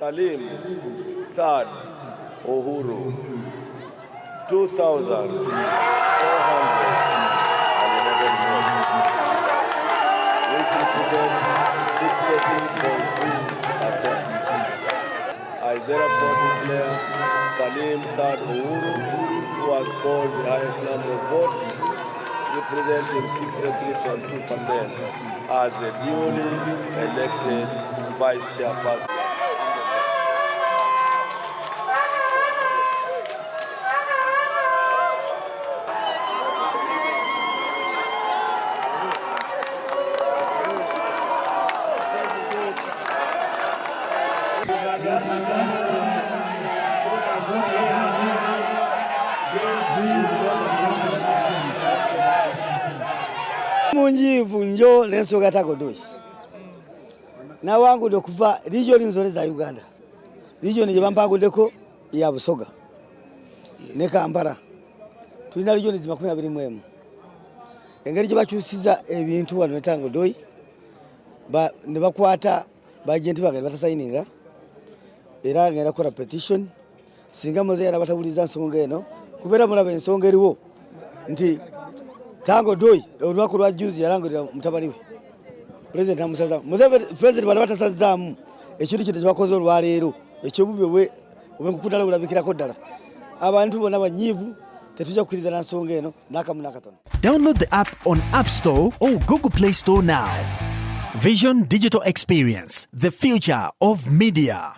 Salim Saad Uhuru, 2,411 votes, which represents 63.2%. I therefore declare Salim Saad Uhuru, who has polled the highest number of votes, representing 63.2%, as a duly elected vice chairperson. Munjivu njo lenso gatako doshi na wangu dokuva region zone za Uganda, region je bambagudeko ya Busoga ne Kampala, tulina region zima 21 engeri je bakyusiza ebintu wano netango doyi ne bakwata bagenti bagali batasayininga era ngenda kola petition singa muze era batabuliza nsonga eno kubera mulaba ensonga eriwo nti Tango Doi olwako lwa juzi yalangirira mutabani we president amusaza president bali batasazaamu ekintu kino kyakoze olwaleero ekyobubi we obekukutala bulabikirako ddala abantu bonna banyiivu tetujja kukkiriza na nsonga eno n'akamu n'akatono. Download the app on App Store or Google Play Store now. Vision Digital Experience, the future of media.